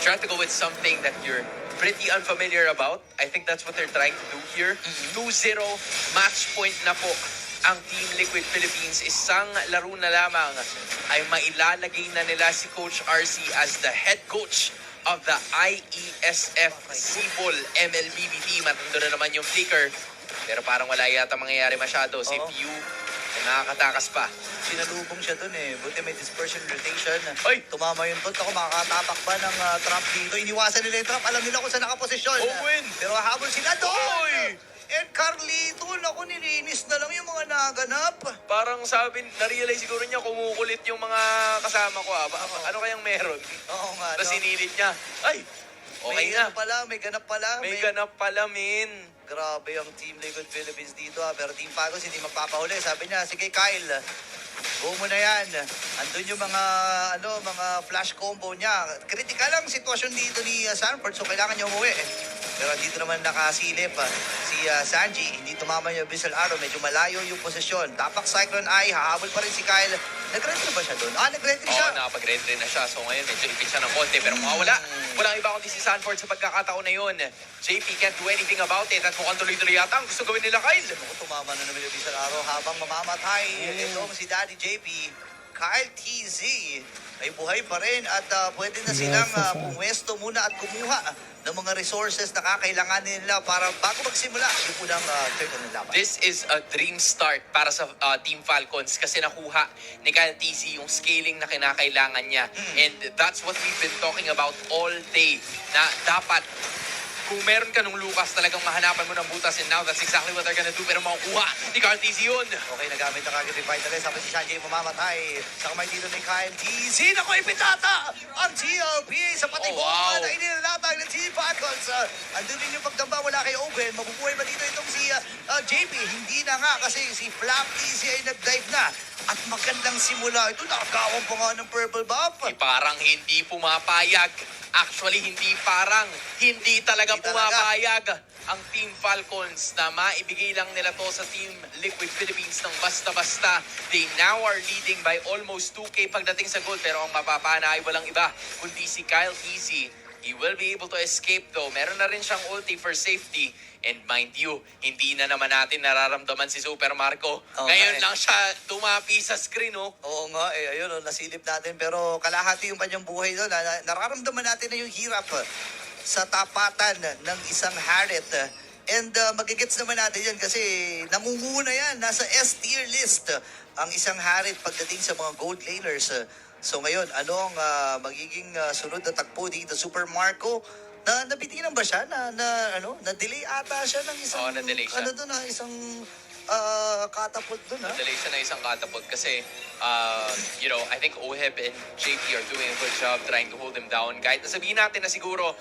try to go with something that you're pretty unfamiliar about. I think that's what they're trying to do here. 2-0, match point na po ang Team Liquid Philippines. Isang laro na lamang ay mailalagay na nila si Coach RC as the head coach of the IESF Cebol MLBB team. At nandun na naman yung flicker. Pero parang wala yata mangyayari masyado. Si Pew ay nakakatakas pa. Sinalubong siya dun eh. Buti may dispersion rotation. Ay! Tumama yung tot. Ako makakatapak ba ng trap dito. Iniwasan nila yung trap. Alam nila kung saan nakaposisyon. Owen! Pero habol sila doon! Oy! And Carlito, naku, nilinis na lang yung mga naganap. Parang sabi, na-realize siguro niya kumukulit yung mga kasama ko. Ano kayang meron? Oo nga, Tapos no? sinilit niya. Ay! Okay may na. Ano pala, may ganap pala. May ganap pala, min. Grabe ang Team Liquid Philippines dito. Pero Team Fagos hindi magpapahuli. Sabi niya, sige Kyle, go mo na yan. Andun yung mga flash combo niya. Kritikal ang sitwasyon dito ni Sanford, so kailangan niya umuwi. Pero dito naman nakasilip si Sanji. Hindi tumama yung Bissell Arrow. Medyo malayo yung posisyon. Tapak Cyclone Eye. Hahabol pa rin si Kyle. Nag-retry ba siya doon? Nag-retry siya. Oo, nakapag-retry na siya. So ngayon, medyo ipit siya ng konti. Pero mawawala. Walang iba kundi si Sanford sa pagkakataon na yun. JP can't do anything about it. At mukhang tuloy-tuloy yata ang gusto gawin nila, Kyle. Tumama na naman yung Bissell Arrow habang mamamatay. Itong si Daddy JP. Kyle TZ ay buhay pa rin at pwede na silang pumwesto muna at kumuha ng mga resources na kakailangan nila para bago magsimula yung unang turn ng laban. This is a dream start para sa Team Falcons kasi nakuha ni Kyle TC yung scaling na kinakailangan niya. And that's what we've been talking about all day. Na dapat kung meron ka nung Lucas, talagang mahanapan mo ng butas, and now that's exactly what they're gonna do. Pero makukuha ni Kyle TC yun. Okay, nagamit na kagad Revitalize. Tapos si Sanjay mamamatay. Sa kamay dito ni Kyle TZ. Naku, ipitata ang TLPA sa patibong wow. na inilalabag ng Team Falcons. Andun din yung pagdamba wala kay Owen. Mabubuhay ba dito itong si JP? Hindi na nga kasi si Flap TZ ay nag-dive na. At magandang simula. Ito, nakagawang pa nga ng purple buff. Parang hindi pumapayag. Actually, hindi talaga pumapayag ang Team Falcons na maibigay lang nila to sa Team Liquid Philippines ng basta-basta. They now are leading by almost 2K pagdating sa goal. Pero ang mapapana ay walang iba kundi si Kyle TC. He will be able to escape though. Meron na rin siyang ulti for safety. And mind you, hindi na naman natin nararamdaman si Super Marco. Ngayon lang siya tumapi sa screen, oh. Oo nga, ayun, nasilip natin. Pero kalahati yung kanyang buhay doon. Nararamdaman natin na yung hirap sa tapatan ng isang Harriet. And magigets naman natin yan kasi nangunguna yan. Nasa S-tier list ang isang Harriet pagdating sa mga gold laners. So ngayon, ano ang magiging sunod na takbo dito? Super Marco, nabitinan ba siya? Na-delay ata siya ng isang... Oo, na-delay siya. Isang catapult doon, ha? Na-delay siya na isang catapult kasi, I think Oheb and JP are doing a good job trying to hold him down. Kahit nasabihin natin na siguro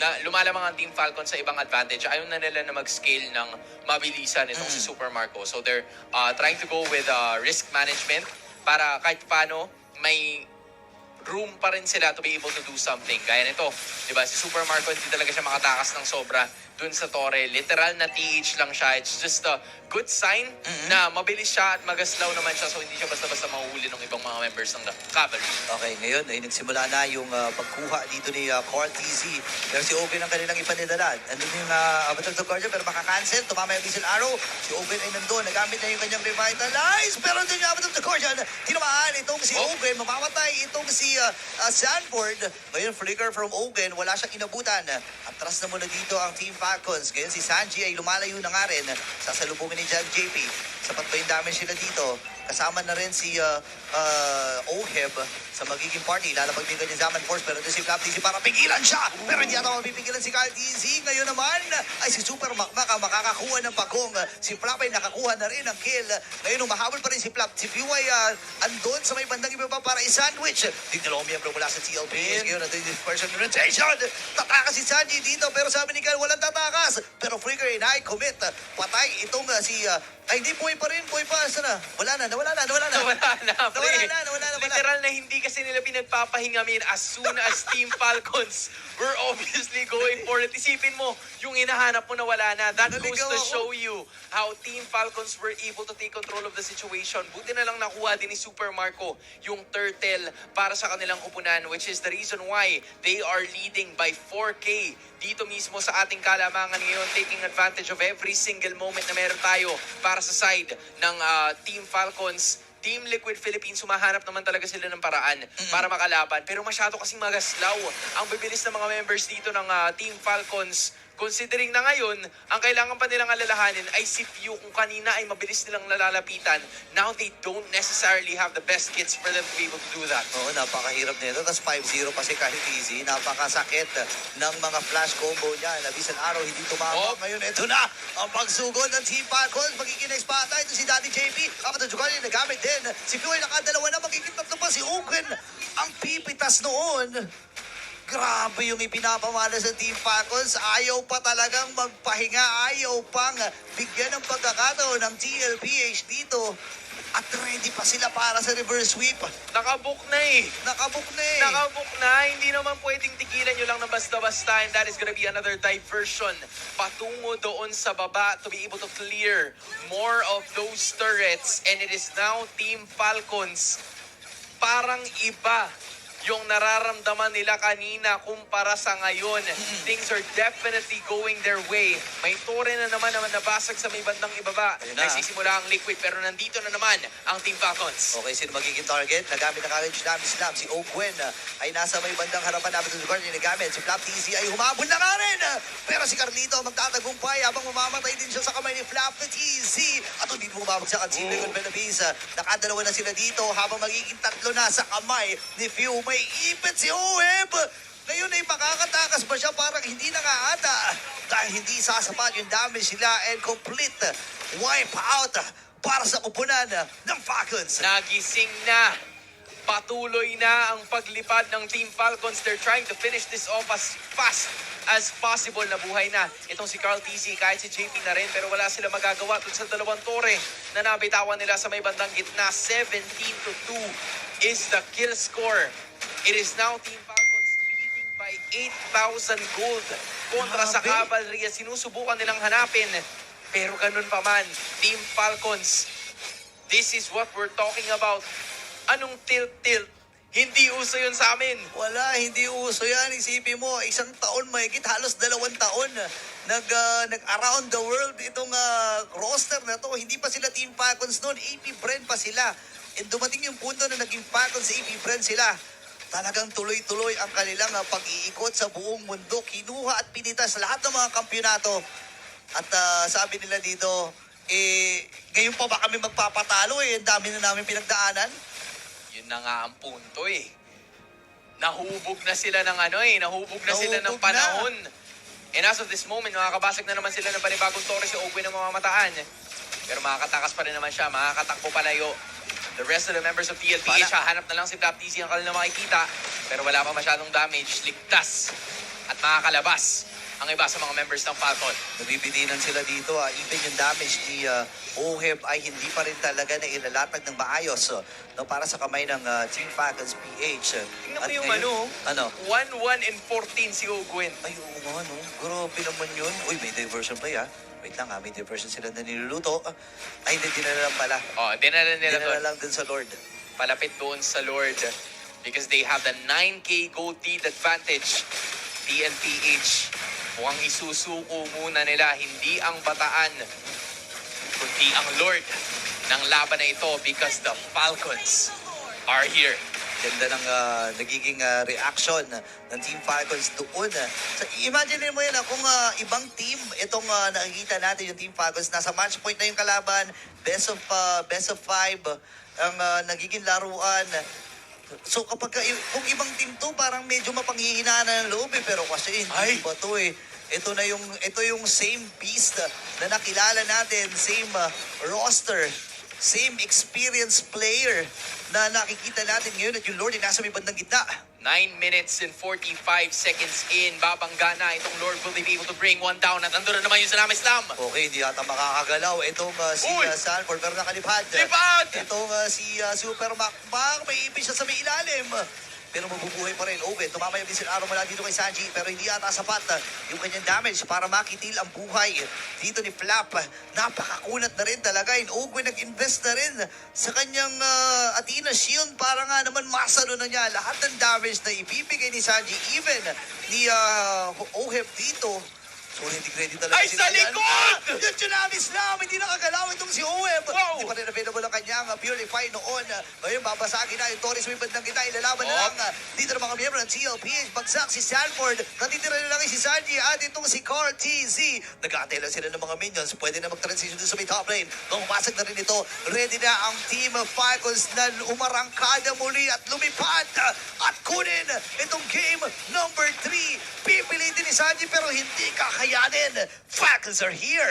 na lumalamang ang Team Falcon sa ibang advantage, ayaw na nila na mag-scale ng mabilisan itong si Super Marco. So they're trying to go with risk management para kahit paano may room pa rin sila to be able to do something. Gaya nito, di ba? Si Super Marco hindi talaga siya makatakas ng sobra dun sa Torre. Literal na TH lang siya. It's just a good sign na mabilis siya at magaslaw naman siya so hindi siya basta-basta mahuhuli ng ibang mga members ng cavalry. Okay, ngayon ay nagsimula na yung pagkuha dito ni Core TZ. Pero si Owen ang kanilang ipanidala. Andun yung Avatar to Guardian pero makakancel. Tumama yung Bissell Arrow. Si Owen ay nandun. Nagamit na yung kanyang Revitalize. Pero andun yung Avatar to Guardian. Tinamaan itong si Owen. Mamamatay itong si Sanford. Ngayon, flicker from Owen. Wala siyang inabutan. Atras na muna dito ang Team Falcons. Ngayon si Sanji ay lumalayo na nga rin. Sasalubungin ni John JP. Sapat pa yung damage sila dito. Kasama na rin si Oheb sa magiging party. Lalapag din kanya Zaman Force pero doon si Flap TZ para pigilan siya. Pero hindi ata mapipigilan si Kyle TZ. Ngayon naman ay si Super Makmaka makakakuha ng pagong. Si Flap ay nakakuha na rin ng kill. Ngayon umahabol pa rin si Flap. Si Pew ay andon sa may bandang iba pa para i-sandwich. Di dalawang miyembro mula sa TLP. Ngayon natin yung person rotation. Tatakas si Sanji dito pero sabi ni Kyle walang tatakas. Pero Flicker ay commit. Patay itong si Ay, hindi, buhay pa rin, buhay pa. Saan na? Wala na, nawala na. Nawala na, pre. Nawala na. Literal na hindi kasi nila pinagpapahinga, min. As soon as Team Falcons were obviously going for it. Isipin mo, yung hinahanap mo na wala na. That goes Naligaw to ako. show you how Team Falcons were able to take control of the situation. Buti na lang nakuha din ni Super Marco yung turtle para sa kanilang upunan, which is the reason why they are leading by 4K dito mismo sa ating kalamangan ngayon, taking advantage of every single moment na meron tayo para sa side ng Team Falcons. Team Liquid Philippines, humahanap naman talaga sila ng paraan para makalaban. Pero masyado kasing magaslaw ang bibilis ng mga members dito ng Team Falcons. Considering na ngayon, ang kailangan pa nilang alalahanin ay si Few kung kanina ay mabilis nilang nalalapitan. Now they don't necessarily have the best kits for them to be able to do that. Oo, napakahirap nito. Tapos 5-0 pa si kahit easy. Napakasakit ng mga flash combo niya. Labis ang araw, hindi tumama. Oh. Ngayon, ito na ang pagsugod ng Team Falcons. Magiging next bata. Ito si Daddy JP. Kapatid Jugani, nagamit din. Si Few ay nakadalawa na. Magiging tatlo pa si Ogun. Ang pipitas noon. Grabe yung ipinapamana sa Team Falcons. Ayaw pa talagang magpahinga. Ayaw pang bigyan ng pagkakataon ng TLPH dito. At ready pa sila para sa reverse sweep. Nakabook na eh. Nakabook na eh. Nakabook na, hindi naman pwedeng tigilan nyo lang na basta-basta, and that is gonna be another diversion patungo doon sa baba to be able to clear more of those turrets, and it is now Team Falcons. Parang iba yung nararamdaman nila kanina kumpara sa ngayon. Things are definitely going their way. May tore na naman nabasag sa may bandang ibaba. Ayun na. Nagsisimula ang Liquid, pero nandito na naman ang Team Falcons. Okay, sino magiging target? Nagamit na kagad Tsunami Slam. Si Ogwen ay nasa may bandang harapan namin ng lugar niya nagamit. Si Flap TZ ay humabol na nga rin. Pero si Carlito magtatagumpay habang mamamatay din siya sa kamay ni Flap TZ. At hindi mo bumabagsak ang si Leon Benaviz. Nakadalawa na sila dito habang magiging tatlo na sa kamay ni Few. May ipit si Oheb. Ngayon ay makakatakas ba siya? Parang hindi na nga ata. Dahil hindi sasapat yung damage nila and complete wipe out para sa kupunan ng Falcons. Nagising na. Patuloy na ang paglipad ng Team Falcons. They're trying to finish this off as fast as possible. Nabuhay na itong si Carl TZ, kahit si JP na rin, pero wala sila magagawa dun sa dalawang tore na nabitawan nila sa may bandang gitna. 17-2 is the kill score. It is now Team Falcons leading by 8,000 gold kontra sa Grabe. Cavalry. Sinusubukan nilang hanapin, pero ganun pa man, Team Falcons, this is what we're talking about. Anong tilt-tilt? Hindi uso yun sa amin. Wala, hindi uso yan. Isipin mo, isang taon mahigit, halos 2 taon nag-around the world itong roster na to. Hindi pa sila Team Falcons noon. AP Bren pa sila. And dumating yung punto na naging Falcons sa AP Bren sila. Talagang tuloy-tuloy ang kanilang pag-iikot sa buong mundo. Kinuha at pinitas lahat ng mga kampyonato. At sabi nila dito, ngayon pa ba kami magpapatalo eh? Ang dami na namin pinagdaanan. Yun na nga ang punto eh. Nahubog na sila ng nahubog na sila ng Nahubog panahon. And as of this moment, makakabasag na naman sila ng panibagong tore si Ogwen na mamamataan. Pero makakatakas pa rin naman siya, makakatakbo palayo. The rest of the members of TLPH, hahanap na lang si Flap TZ ang kanilang makikita. Pero wala pa masyadong damage, ligtas at makakalabas ang iba sa mga members ng Falcon. Nabibidinan sila dito. Even yung damage ni Oheb ay hindi pa rin talaga na ilalatag ng maayos no, para sa kamay ng Team Falcons PH. Tingnan mo At yung ngayon- Ano? 1-1-14 si Ogwen. Ay, oo nga, no? Grabe naman yun. Uy, may diversion pa ya. Wait lang may diversion sila na niluluto. Ay, hindi, dinala lang pala. Oh, dinala nila Dinala doon. lang dun sa Lord. Palapit doon sa Lord because they have the 9K gold lead advantage. TLPH, mukhang isusuko muna nila hindi ang bataan kundi ang Lord ng laban na ito because the Falcons are here. Ganda ng nagiging reaction ng Team Falcons doon. So, imagine mo yan kung ibang team itong nakikita natin yung Team Falcons. Nasa match point na yung kalaban. Best of 5 ang nagiging laruan. So kapag kung ibang team to parang medyo mapanghihinaan ng loob pero kasi hindi ba to eh. Ito yung same beast na nakilala natin, same roster, same experienced player na nakikita natin ngayon at yung Lord ay nasa may bandang gitna. 9 minutes and 45 seconds in. Babangga na itong Lord. Will they be able to bring one down? At nandun na naman yung Salami Slam. Okay, hindi yata makakagalaw. Itong si Uy! Sanford, pero nakalipad. Lipad! Itong si Super Macbang, may ipis siya sa may ilalim. Pero mabubuhay pa rin. Owen, tumama yung missile arrow mula dito kay Sanji, pero hindi yata sapat yung kanyang damage para makitil ang buhay dito ni Flap. Napakakunat na rin talaga. Owen nag-invest na rin sa kanyang Athena Shield para nga naman masalo na niya lahat ng damage na ibibigay ni Sanji, even ni Oheb dito. So, hindi ready talaga Ay, sa likod! Yung Tsunami Slam, hindi nakagalaw itong si Oeb. Wow! Hindi pa rin available ang kanyang Purify noon. Ngayon, babasagin na yung Torres Wibad ng kita. Ilalaban na Oh. lang dito ng mga miyembro ng CLPH. Bagsak si Sanford. Natitira na lang si Sanji at itong si Carl TZ. Nag-aantay lang sila ng mga minions. Pwede na mag-transition dun sa may top lane. Nung umasag na rin ito, ready na ang Team Falcons na umarangkada muli at lumipad at kunin itong game number 3. Pipilitin ni Sanji pero hindi kakayanin. Falcons are here.